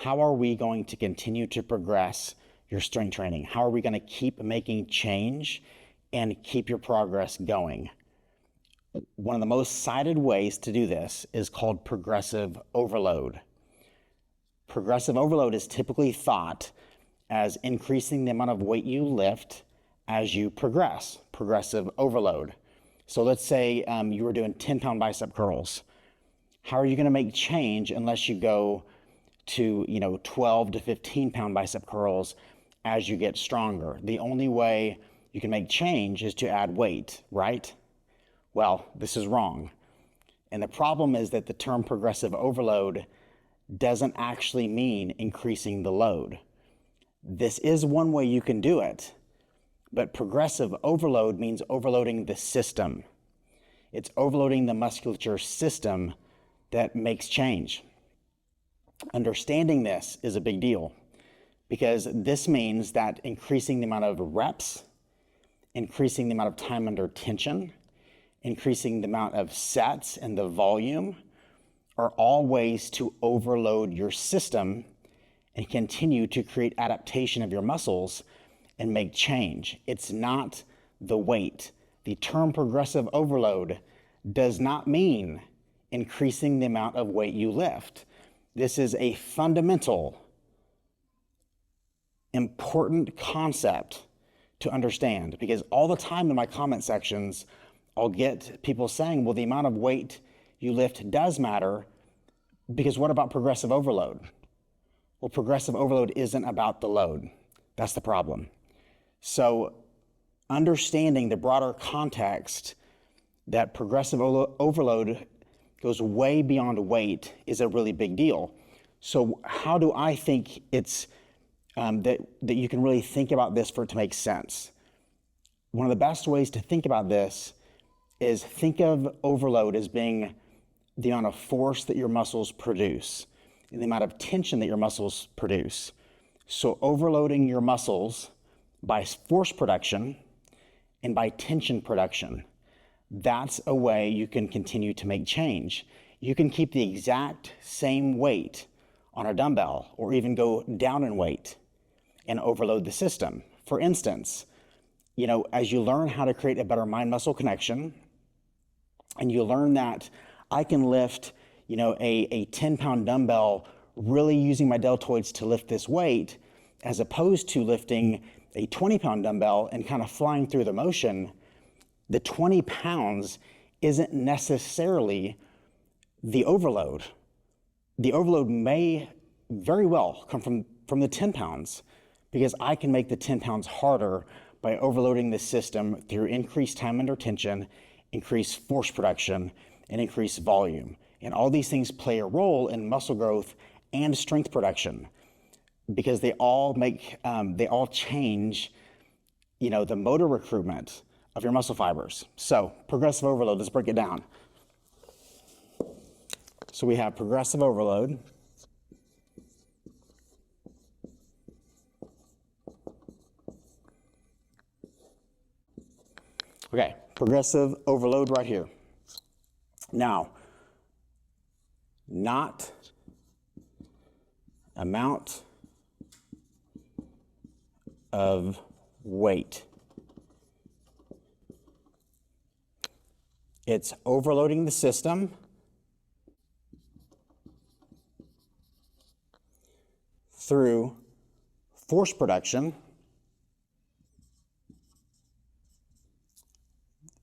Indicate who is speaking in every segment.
Speaker 1: how are we going to continue to progress your strength training? How are we going to keep making change and keep your progress going? One of the most cited ways to do this is called progressive overload. Progressive overload is typically thought as increasing the amount of weight you lift as you progress, progressive overload. So let's say you were doing 10-pound bicep curls. How are you going to make change unless you go to 12 to 15-pound bicep curls as you get stronger? The only way you can make change is to add weight, right? Well, this is wrong. And the problem is that the term progressive overload doesn't actually mean increasing the load. This is one way you can do it, but progressive overload means overloading the system. It's overloading the musculature system that makes change. Understanding this is a big deal because this means that increasing the amount of reps, increasing the amount of time under tension, increasing the amount of sets and the volume are all ways to overload your system and continue to create adaptation of your muscles and make change. It's not the weight. The term progressive overload does not mean increasing the amount of weight you lift. This is a fundamental, important concept to understand because all the time in my comment sections, I'll get people saying, well, the amount of weight you lift does matter because what about progressive overload? Well, progressive overload isn't about the load. That's the problem. So understanding the broader context that progressive overload goes way beyond weight is a really big deal. So how do I think it's that you can really think about this for it to make sense? One of the best ways to think about this is think of overload as being the amount of force that your muscles produce and the amount of tension that your muscles produce. So overloading your muscles by force production and by tension production, that's a way you can continue to make change. You can keep the exact same weight on a dumbbell or even go down in weight and overload the system. For instance, as you learn how to create a better mind-muscle connection and you learn that I can lift, a 10-pound dumbbell really using my deltoids to lift this weight as opposed to lifting a 20-pound dumbbell and kind of flying through the motion, the 20 pounds isn't necessarily the overload. The overload may very well come from the 10 pounds because I can make the 10 pounds harder by overloading the system through increased time under tension, increased force production, and increased volume. And all these things play a role in muscle growth and strength production because they all change, the motor recruitment of your muscle fibers. So progressive overload, let's break it down. So we have progressive overload. Okay, progressive overload right here. Now, not amount of weight. It's overloading the system through force production,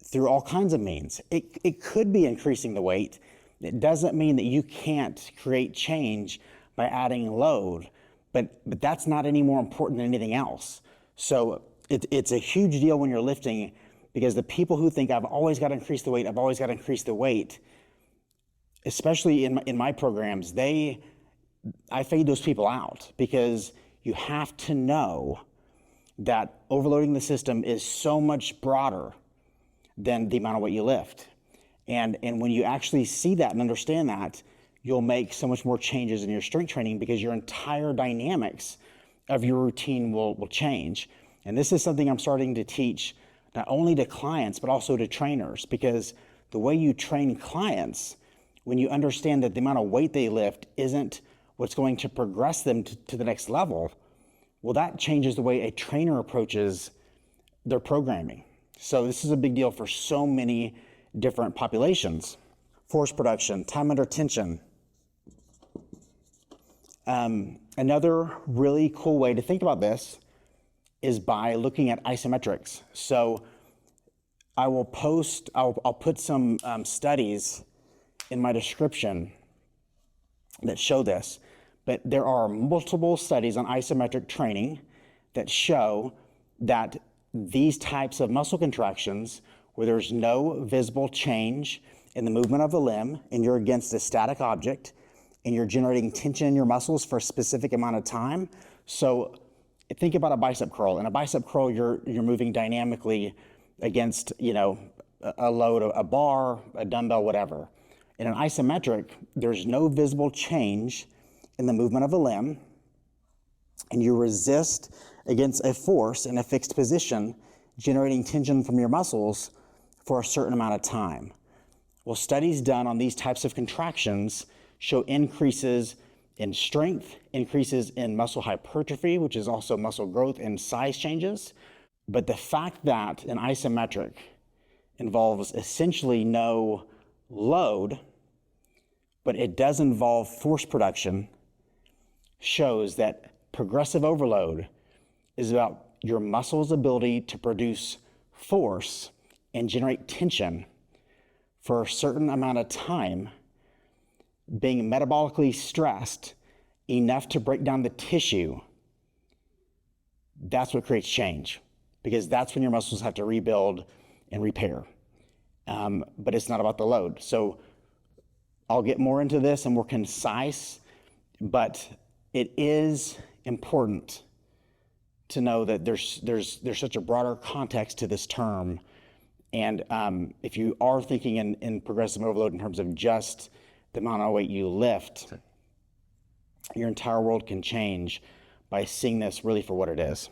Speaker 1: through all kinds of means. It could be increasing the weight. It doesn't mean that you can't create change by adding load, but that's not any more important than anything else. So it's a huge deal when you're lifting because the people who think I've always got to increase the weight, especially in my programs, I fade those people out because you have to know that overloading the system is so much broader than the amount of weight you lift. And when you actually see that and understand that, you'll make so much more changes in your strength training because your entire dynamics of your routine will change. And this is something I'm starting to teach not only to clients, but also to trainers, because the way you train clients, when you understand that the amount of weight they lift isn't what's going to progress them to the next level, well, that changes the way a trainer approaches their programming. So this is a big deal for so many different populations. Force production, time under tension. Another really cool way to think about this is by looking at isometrics. So I'll put some studies in my description that show this, but there are multiple studies on isometric training that show that these types of muscle contractions, where there's no visible change in the movement of the limb and you're against a static object and you're generating tension in your muscles for a specific amount of time. So think about a bicep curl. In a bicep curl, you're moving dynamically against, a load, a bar, a dumbbell, whatever. In an isometric, there's no visible change in the movement of a limb, and you resist against a force in a fixed position, generating tension from your muscles for a certain amount of time. Well, studies done on these types of contractions show increases in strength, increases in muscle hypertrophy, which is also muscle growth and size changes. But the fact that an isometric involves essentially no load, but it does involve force production, shows that progressive overload is about your muscle's ability to produce force and generate tension for a certain amount of time, being metabolically stressed enough to break down the tissue. That's what creates change, because that's when your muscles have to rebuild and repair. But it's not about the load. So I'll get more into this and more concise, but it is important to know that there's such a broader context to this term. And if you are thinking in progressive overload in terms of just the amount of weight you lift, your entire world can change by seeing this really for what it is.